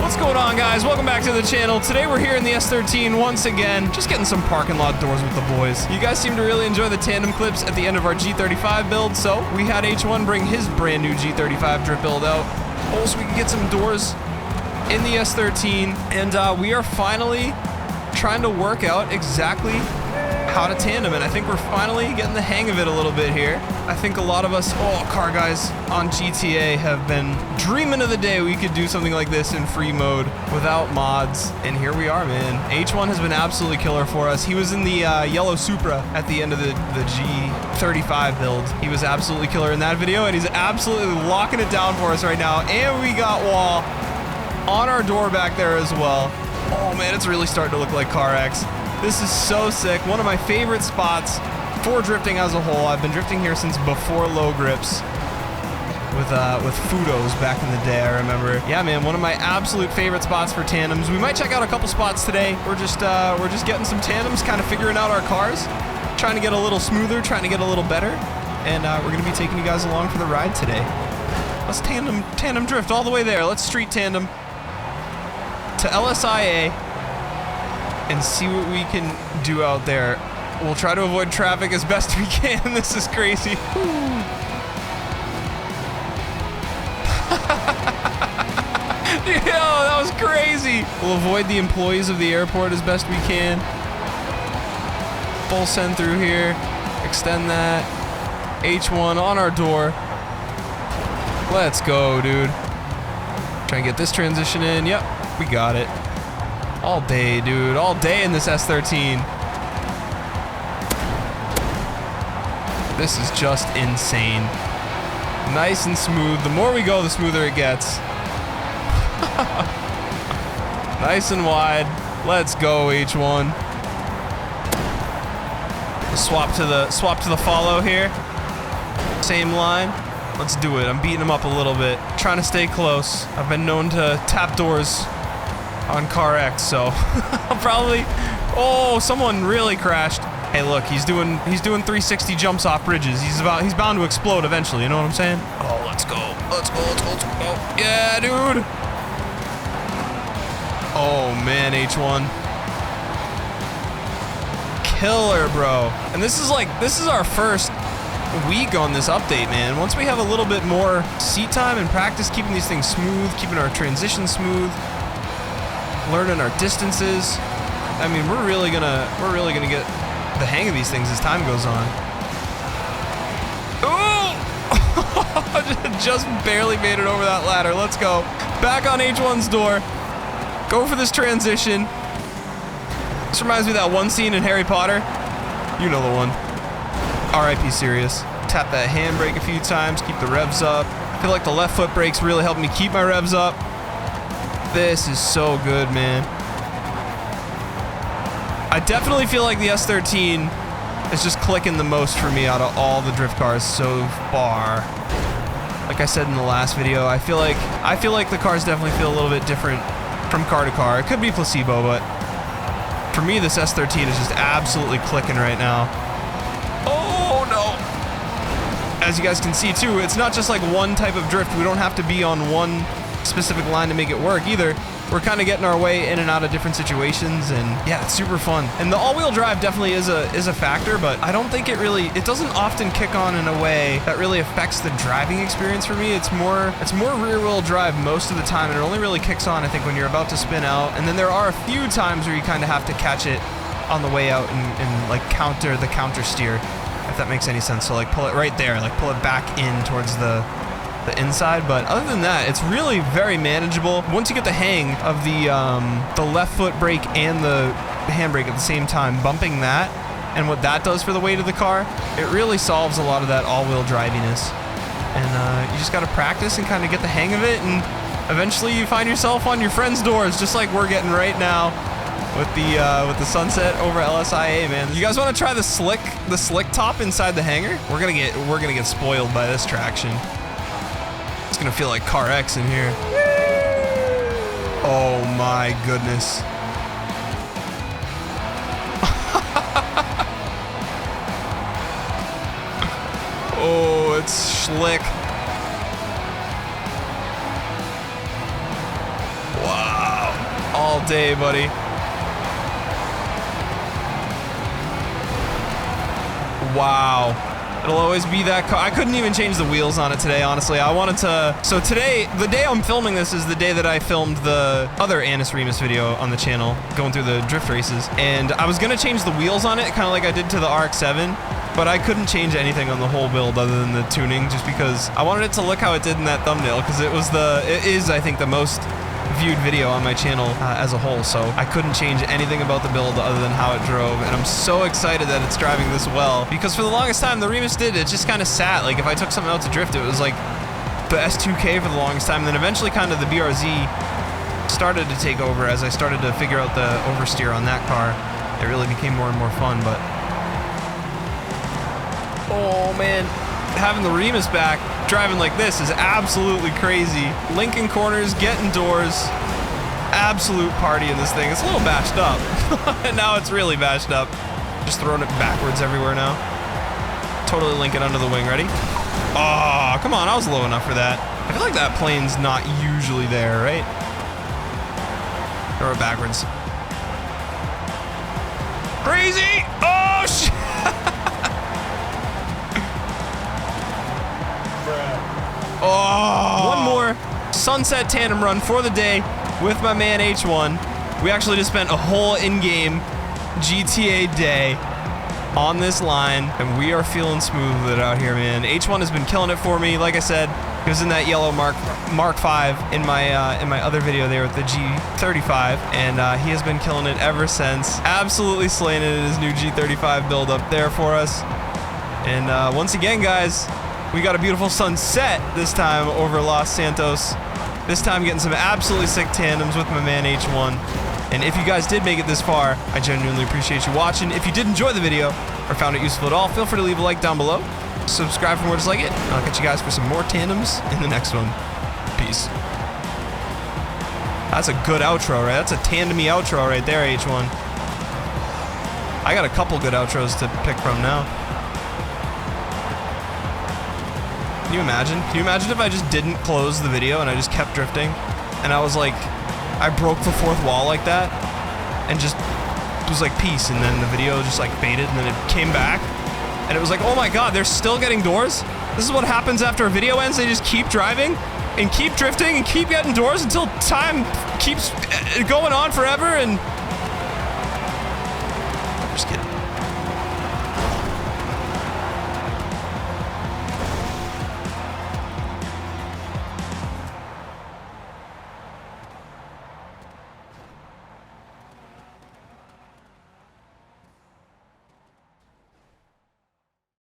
What's going on, guys? Welcome back to the channel. Today we're here in the S13 once again, just getting some parking lot doors with the boys. You guys seem to really enjoy the tandem clips at the end of our G35 build, so we had H1 bring his brand new G35 drip build out, so we can get some doors in the S13, and we are finally trying to work out exactly how to tandem, and I think we're finally getting the hang of it a little bit here. I think a lot of us, car guys on GTA have been dreaming of the day we could do something like this in free mode without mods, and here we are, man. H1 has been absolutely killer for us. He was in the yellow Supra at the end of the G35 build. He was absolutely killer in that video, and he's absolutely locking it down for us right now, and we got wall on our door back there as well. Oh man, it's really starting to look like CarX. This is so sick. One of my favorite spots for drifting as a whole. I've been drifting here since before low grips with Fudos back in the day, I remember. Yeah, man, one of my absolute favorite spots for tandems. We might check out a couple spots today. We're just getting some tandems, kind of figuring out our cars, trying to get a little smoother, trying to get a little better, and we're gonna be taking you guys along for the ride today. Let's tandem drift all the way there. Let's street tandem to LSIA and see what we can do out there. We'll try to avoid traffic as best we can. This is crazy. Yo, that was crazy. We'll avoid the employees of the airport as best we can. Full send through here. Extend that. H1 on our door. Let's go, dude. Try and get this transition in. Yep, we got it. All day, dude. All day in this S13. This is just insane. Nice and smooth. The more we go, the smoother it gets. Nice and wide. Let's go, H1. Swap to the follow here. Same line. Let's do it. I'm beating him up a little bit. Trying to stay close. I've been known to tap doors on CarX, so I'll probably... Oh, someone really crashed. Hey, look, he's doing 360 jumps off bridges. He's bound to explode eventually, you know what I'm saying? Oh, let's go. Let's go. Yeah, dude. Oh, man, H1. Killer, bro. And this is our first week on this update, man. Once we have a little bit more seat time and practice keeping these things smooth, keeping our transitions smooth, learning our distances, I mean, we're really gonna get the hang of these things as time goes on. Ooh! Just barely made it over that ladder. Let's go. Back on H1's door. Go for this transition. This reminds me of that one scene in Harry Potter. You know the one. R.I.P. Sirius. Tap that handbrake a few times, keep the revs up. I feel like the left foot brake's really helping me keep my revs up. This is so good, man. I definitely feel like the S13 is just clicking the most for me out of all the drift cars so far. Like I said in the last video, I feel like the cars definitely feel a little bit different from car to car. It could be placebo, but for me, this S13 is just absolutely clicking right now. Oh no! As you guys can see too, it's not just like one type of drift. We don't have to be on one specific line to make it work either. We're kind of getting our way in and out of different situations, and yeah, it's super fun. And the all-wheel drive definitely is a factor, but I don't think it doesn't often kick on in a way that really affects the driving experience for me. It's more rear-wheel drive most of the time, and it only really kicks on, I think, when you're about to spin out. And then there are a few times where you kind of have to catch it on the way out and like counter steer, if that makes any sense. So like pull it right there, like pull it back in towards the inside, but other than that, it's really very manageable. Once you get the hang of the left foot brake and the handbrake at the same time, bumping that and what that does for the weight of the car, it really solves a lot of that all-wheel driviness. And you just got to practice and kind of get the hang of it, and eventually you find yourself on your friends' doors, just like we're getting right now with the sunset over LSIA, man. You guys want to try the slick top inside the hangar? We're gonna get spoiled by this traction. It's gonna feel like CarX in here. Oh my goodness. Oh, it's slick. Wow. day, buddy. Wow. It'll always be that car. I couldn't even change the wheels on it today, honestly. I wanted to... So today, the day I'm filming this is the day that I filmed the other Remus video on the channel, going through the drift races. And I was going to change the wheels on it, kind of like I did to the RX-7, but I couldn't change anything on the whole build other than the tuning, just because I wanted it to look how it did in that thumbnail, because it is, I think, the most viewed video on my channel as a whole, so I couldn't change anything about the build other than how it drove, and I'm so excited that it's driving this well, because for the longest time the Remus it just kind of sat. Like if I took something out to drift, it was like the S2K for the longest time, and then eventually kind of the BRZ started to take over as I started to figure out the oversteer on that car. It really became more and more fun, but oh man, having the Remus back driving like this is absolutely crazy. Linking corners, getting doors, absolute party in this thing. It's a little bashed up. Now it's really bashed up. Just throwing it backwards everywhere now. Totally linking under the wing. Ready? Oh, come on. I was low enough for that. I feel like that plane's not usually there, right? Throw it backwards. Crazy! Oh, shit! Oh! One more sunset tandem run for the day with my man H1. We actually just spent a whole in-game GTA day on this line, and we are feeling smooth with it out here, man. H1 has been killing it for me. Like I said, he was in that yellow Mark V in my other video there with the G35, and he has been killing it ever since. Absolutely slaying it in his new G35 build up there for us. And once again, guys, we got a beautiful sunset this time over Los Santos. This time getting some absolutely sick tandems with my man H1. And if you guys did make it this far, I genuinely appreciate you watching. If you did enjoy the video or found it useful at all, feel free to leave a like down below. Subscribe for more just like it. And I'll catch you guys for some more tandems in the next one. Peace. That's a good outro, right? That's a tandem-y outro right there, H1. I got a couple good outros to pick from now. Can you imagine? Can you imagine if I just didn't close the video and I just kept drifting? And I was like, I broke the fourth wall like that and just was like peace, and then the video just like faded, and then it came back and it was like, oh my god, they're still getting doors? This is what happens after a video ends. They just keep driving and keep drifting and keep getting doors until time keeps going on forever, and